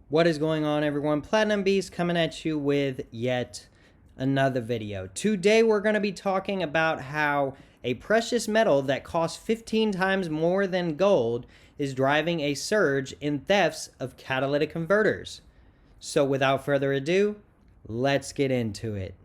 What is going on, everyone? Platinum Beast coming at you with yet another video. Today we're going to be talking about how a precious metal that costs 15 times more than gold is driving a surge in thefts of catalytic converters. So without further ado, let's get into it.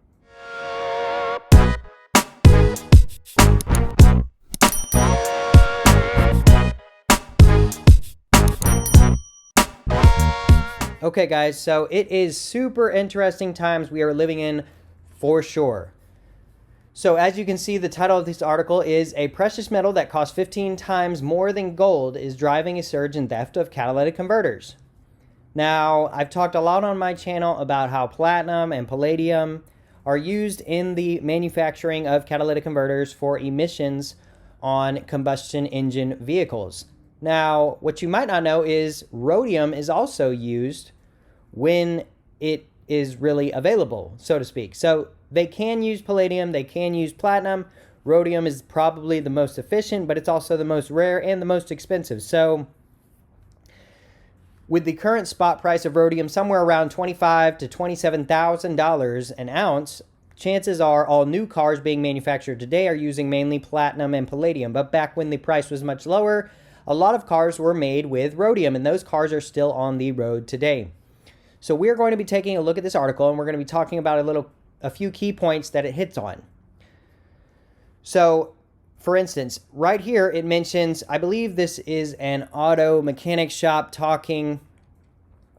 Okay guys, so it is super interesting times we are living in for sure. So as you can see, the title of this article is "A Precious Metal That Costs 15 Times More Than Gold is Driving a Surge in Theft of Catalytic Converters." Now, I've talked a lot on my channel about how platinum and palladium are used in the manufacturing of catalytic converters for emissions on combustion engine vehicles. Now, what you might not know is rhodium is also used when it is really available, so to speak. So they can use palladium, they can use platinum. Rhodium is probably the most efficient, but it's also the most rare and the most expensive. So with the current spot price of rhodium somewhere around $25,000 to $27,000 an ounce, chances are all new cars being manufactured today are using mainly platinum and palladium. But back when the price was much lower, a lot of cars were made with rhodium, and those cars are still on the road today. So we're going to be taking a look at this article, and we're going to be talking about a few key points that it hits on. So, for instance, right here it mentions, I believe this is an auto mechanic shop talking.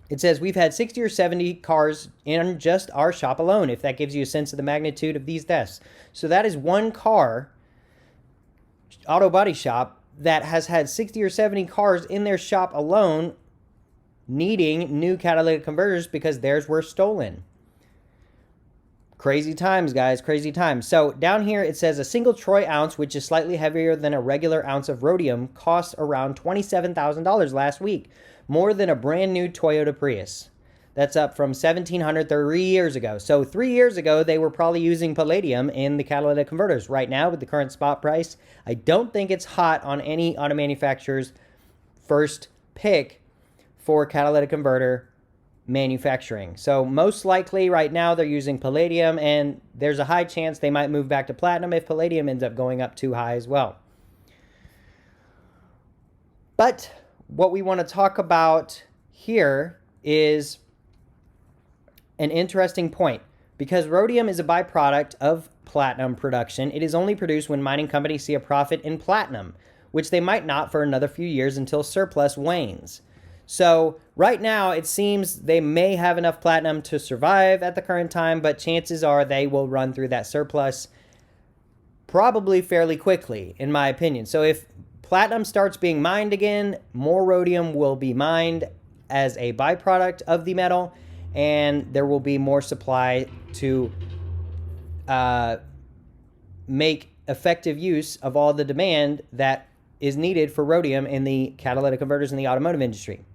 It says, we've had 60 or 70 cars in just our shop alone, if that gives you a sense of the magnitude of these thefts. So that is one car, auto body shop, that has had 60 or 70 cars in their shop alone needing new catalytic converters because theirs were stolen. Crazy times, guys, crazy times. So down here it says a single troy ounce, which is slightly heavier than a regular ounce of rhodium, cost around $27,000 last week, more than a brand new Toyota Prius. That's up from $1,700 3 years ago. So 3 years ago, they were probably using palladium in the catalytic converters. Right now, with the current spot price, I don't think it's hot on any auto manufacturer's first pick for catalytic converter manufacturing. So most likely right now they're using palladium, and there's a high chance they might move back to platinum if palladium ends up going up too high as well. But what we want to talk about here is an interesting point. Because rhodium is a byproduct of platinum production, it is only produced when mining companies see a profit in platinum, which they might not for another few years until surplus wanes. So right now it seems they may have enough platinum to survive at the current time, but chances are they will run through that surplus probably fairly quickly, in my opinion. So if platinum starts being mined again, more rhodium will be mined as a byproduct of the metal, and there will be more supply to make effective use of all the demand that is needed for rhodium in the catalytic converters in the automotive industry.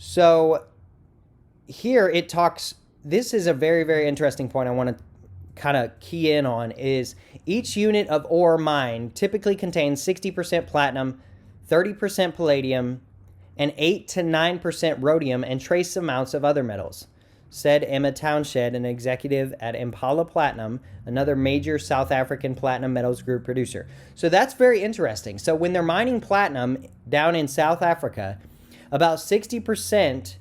So here it talks, this is a very, very interesting point I want to kind of key in on, is each unit of ore mined typically contains 60% platinum, 30% palladium, and 8 to 9% rhodium and trace amounts of other metals, said Emma Townshend, an executive at Impala Platinum, another major South African platinum metals group producer. So that's very interesting. So when they're mining platinum down in South Africa, about 60%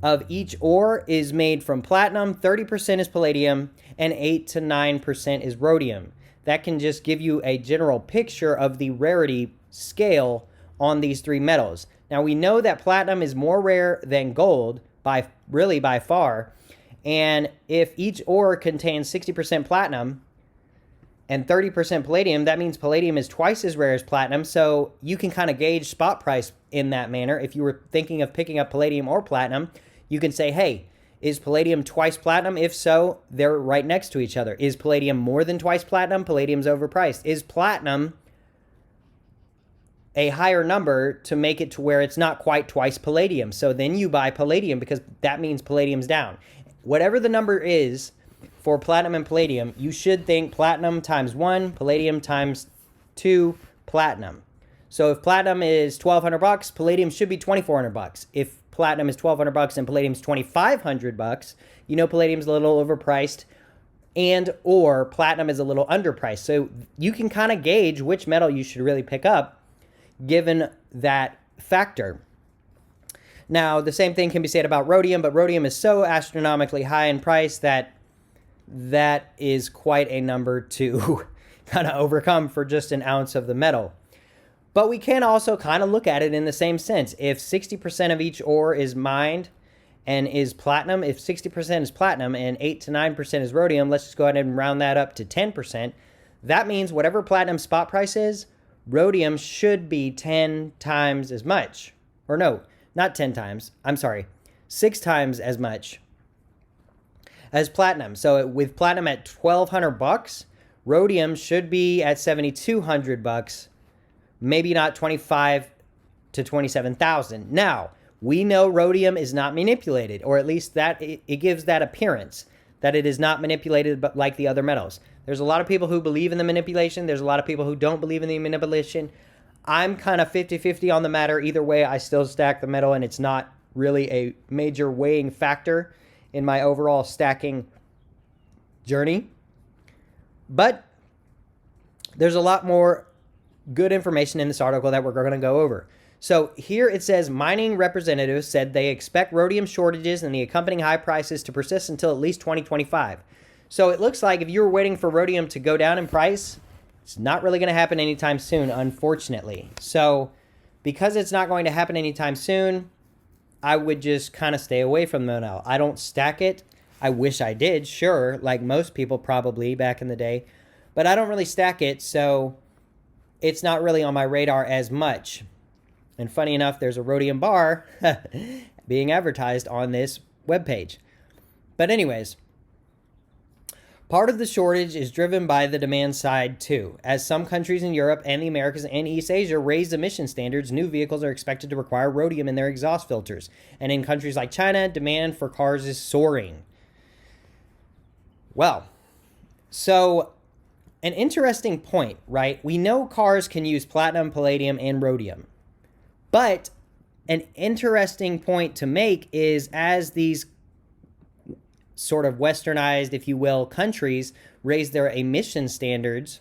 of each ore is made from platinum, 30% is palladium, and 8 to 9% is rhodium. That can just give you a general picture of the rarity scale on these three metals. Now, we know that platinum is more rare than gold, by far, and if each ore contains 60% platinum and 30% palladium, that means palladium is twice as rare as platinum, so you can kind of gauge spot price in that manner. If you were thinking of picking up palladium or platinum, you can say, hey, is palladium twice platinum? If so, they're right next to each other. Is palladium more than twice platinum? Palladium's overpriced. Is platinum a higher number to make it to where it's not quite twice palladium? So then you buy palladium because that means palladium's down. Whatever the number is for platinum and palladium, you should think platinum times 1, palladium times 2, platinum. So if platinum is $1,200, palladium should be $2,400. If platinum is $1,200 and palladium is $2,500, you know palladium's a little overpriced, and or platinum is a little underpriced. So you can kind of gauge which metal you should really pick up given that factor. Now, the same thing can be said about rhodium, but rhodium is so astronomically high in price that is quite a number to kind of overcome for just an ounce of the metal. But we can also kind of look at it in the same sense. If 60% of each ore is mined and is platinum, if 60% is platinum and 8 to 9% is rhodium, let's just go ahead and round that up to 10%. That means whatever platinum spot price is, rhodium should be 10 times as much. Or no, not 10 times. I'm sorry, 6 times as much as platinum. So with platinum at $1,200, rhodium should be at $7,200, maybe not 25 to 27,000. Now, we know rhodium is not manipulated, or at least that it gives that appearance that it is not manipulated, but like the other metals. There's a lot of people who believe in the manipulation. There's a lot of people who don't believe in the manipulation. I'm kind of 50-50 on the matter. Either way, I still stack the metal, and it's not really a major weighing factor in my overall stacking journey. But there's a lot more good information in this article that we're going to go over. So here it says mining representatives said they expect rhodium shortages and the accompanying high prices to persist until at least 2025. So it looks like if you were waiting for rhodium to go down in price, it's not really going to happen anytime soon, unfortunately. So because it's not going to happen anytime soon, I would just kind of stay away from the metal. I don't stack it. I wish I did, sure, like most people probably back in the day. But I don't really stack it, so it's not really on my radar as much. And funny enough, there's a rhodium bar being advertised on this webpage. But anyways, part of the shortage is driven by the demand side too. As some countries in Europe and the Americas and East Asia raise emission standards, new vehicles are expected to require rhodium in their exhaust filters. And in countries like China, demand for cars is soaring. Well, so an interesting point, right? We know cars can use platinum, palladium, and rhodium. But an interesting point to make is as these sort of westernized, if you will, countries raise their emission standards,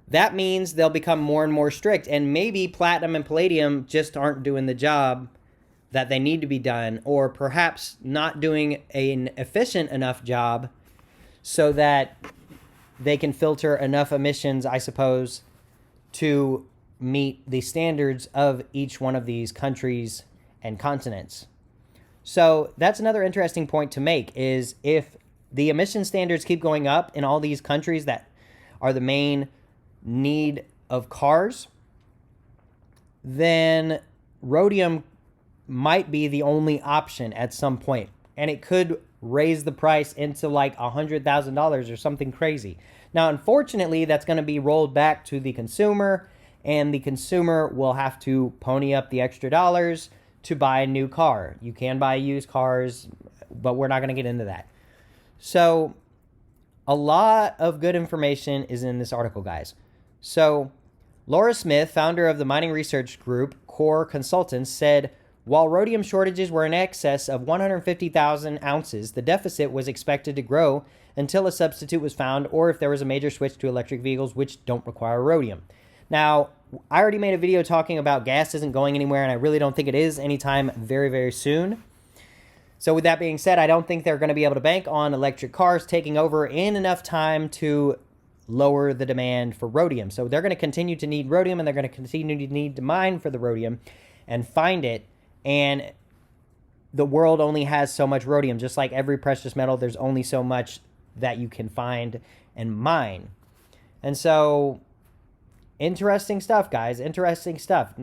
that means they'll become more and more strict. And maybe platinum and palladium just aren't doing the job that they need to be done, or perhaps not doing an efficient enough job so that they can filter enough emissions, I suppose, to meet the standards of each one of these countries and continents. So that's another interesting point to make, is if the emission standards keep going up in all these countries that are the main need of cars, then rhodium might be the only option at some point. And it could raise the price into like $100,000 or something crazy. Now, unfortunately, that's going to be rolled back to the consumer, and the consumer will have to pony up the extra dollars to buy a new car. You can buy used cars, but we're not going to get into that. So a lot of good information is in this article, guys. So Laura Smith, founder of the mining research group Core Consultants, said, while rhodium shortages were in excess of 150,000 ounces, the deficit was expected to grow until a substitute was found, or if there was a major switch to electric vehicles which don't require rhodium. Now, I already made a video talking about gas isn't going anywhere, and I really don't think it is anytime very, very soon. So with that being said, I don't think they're going to be able to bank on electric cars taking over in enough time to lower the demand for rhodium. So they're going to continue to need rhodium, and they're going to continue to need to mine for the rhodium and find it. And the world only has so much rhodium. Just like every precious metal, there's only so much that you can find and mine. And so interesting stuff, guys. Interesting stuff.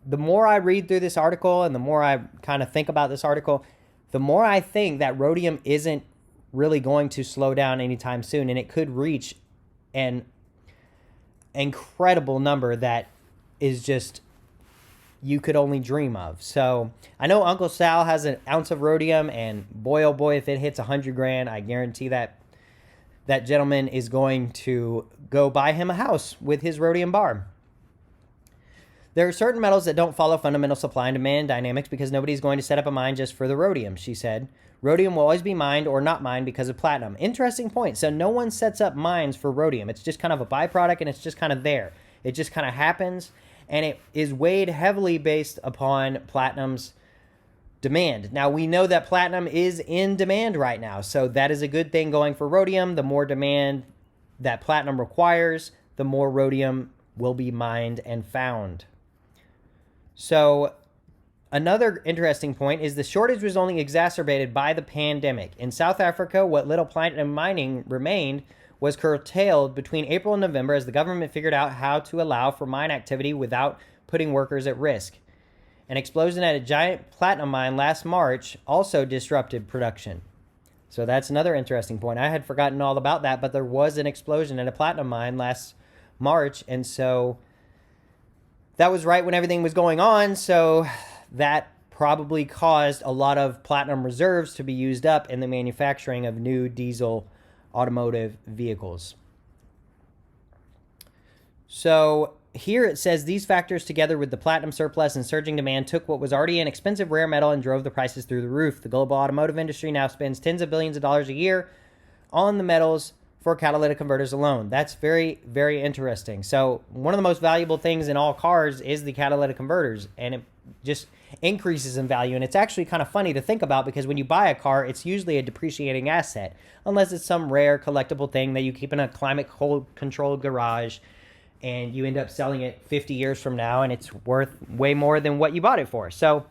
The more I read through this article and the more I kind of think about this article, the more I think that rhodium isn't really going to slow down anytime soon, and it could reach an incredible number that is just you could only dream of. So I know Uncle Sal has an ounce of rhodium, and boy, oh boy, if it hits 100 grand, I guarantee that that gentleman is going to go buy him a house with his rhodium bar. There are certain metals that don't follow fundamental supply and demand dynamics because nobody's going to set up a mine just for the rhodium, she said. Rhodium will always be mined or not mined because of platinum. Interesting point. So no one sets up mines for rhodium. It's just kind of a byproduct, and it's just kind of there. It just kind of happens, and it is weighed heavily based upon platinum's demand. Now, we know that platinum is in demand right now, so that is a good thing going for rhodium. The more demand that platinum requires, the more rhodium will be mined and found. So another interesting point is the shortage was only exacerbated by the pandemic. In South Africa, what little platinum mining remained was curtailed between April and November as the government figured out how to allow for mine activity without putting workers at risk. An explosion at a giant platinum mine last March also disrupted production. So that's another interesting point. I had forgotten all about that, but there was an explosion at a platinum mine last March, and so that was right when everything was going on, so that probably caused a lot of platinum reserves to be used up in the manufacturing of new diesel automotive vehicles. So here it says these factors together with the platinum surplus and surging demand took what was already an expensive rare metal and drove the prices through the roof. The global automotive industry now spends tens of billions of dollars a year on the metals for catalytic converters alone. That's very, very interesting. So one of the most valuable things in all cars is the catalytic converters, and it just increases in value. And it's actually kind of funny to think about because when you buy a car, it's usually a depreciating asset, unless it's some rare collectible thing that you keep in a climate controlled garage and you end up selling it 50 years from now and it's worth way more than what you bought it for. So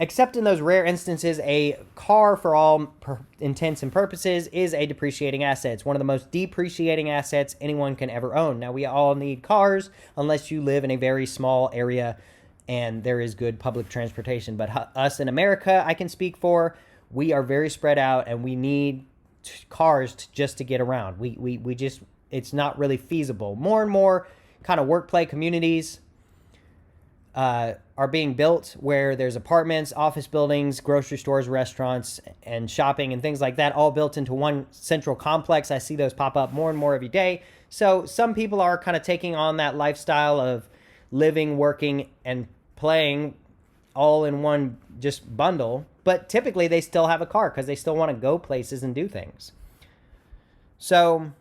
except in those rare instances, a car, for all intents and purposes, is a depreciating asset. It's one of the most depreciating assets anyone can ever own. Now, we all need cars unless you live in a very small area and there is good public transportation. But us in America, I can speak for, we are very spread out and we need cars just to get around. We just, it's not really feasible. More and more kind of workplace communities are being built where there's apartments, office buildings, grocery stores, restaurants, and shopping and things like that, all built into one central complex. I see those pop up more and more every day. So some people are kind of taking on that lifestyle of living, working, and playing all in one just bundle. But typically they still have a car because they still want to go places and do things. So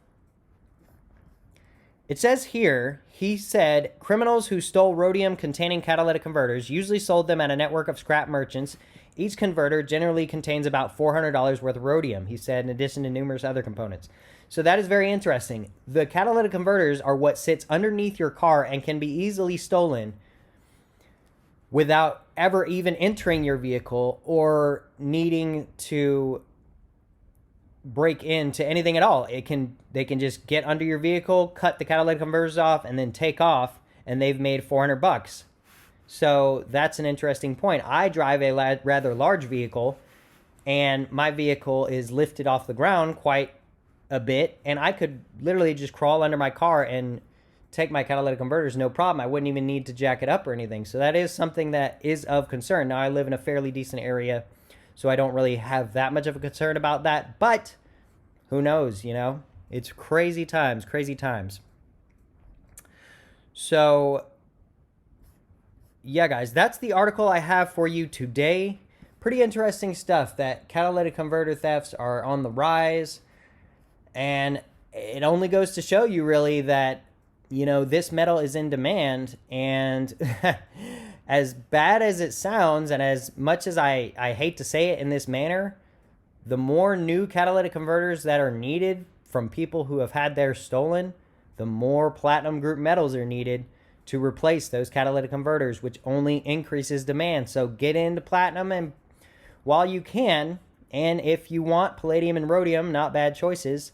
it says here, he said, criminals who stole rhodium containing catalytic converters usually sold them at a network of scrap merchants. Each converter generally contains about $400 worth of rhodium, he said, in addition to numerous other components. So that is very interesting. The catalytic converters are what sits underneath your car and can be easily stolen without ever even entering your vehicle or needing to break into anything at all. They can just get under your vehicle, cut the catalytic converters off, and then take off, and they've made $400. So that's an interesting point. I drive a rather large vehicle, and my vehicle is lifted off the ground quite a bit, and I could literally just crawl under my car and take my catalytic converters, no problem. I wouldn't even need to jack it up or anything. So that is something that is of concern. Now, I live in a fairly decent area, so I don't really have that much of a concern about that. But who knows, you know? It's crazy times, crazy times. So, yeah, guys, that's the article I have for you today. Pretty interesting stuff that catalytic converter thefts are on the rise. And it only goes to show you, really, that, you know, this metal is in demand. And as bad as it sounds, and as much as I hate to say it in this manner, the more new catalytic converters that are needed from people who have had theirs stolen, the more platinum group metals are needed to replace those catalytic converters, which only increases demand. So get into platinum and while you can, and if you want palladium and rhodium, not bad choices,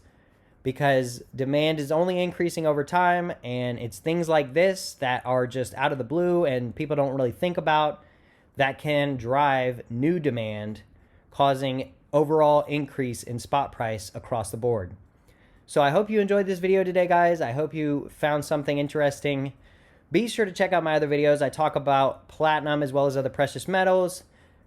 because demand is only increasing over time, and it's things like this that are just out of the blue and people don't really think about that can drive new demand, causing overall increase in spot price across the board. So I hope you enjoyed this video today, guys. I hope you found something interesting. Be sure to check out my other videos. I talk about platinum as well as other precious metals.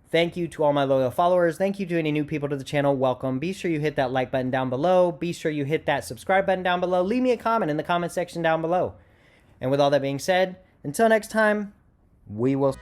Thank you to all my loyal followers. Thank you to any new people to the channel. Welcome. Be sure you hit that like button down below. Be sure you hit that subscribe button down below. Leave me a comment in the comment section down below. And with all that being said, Until next time, we will.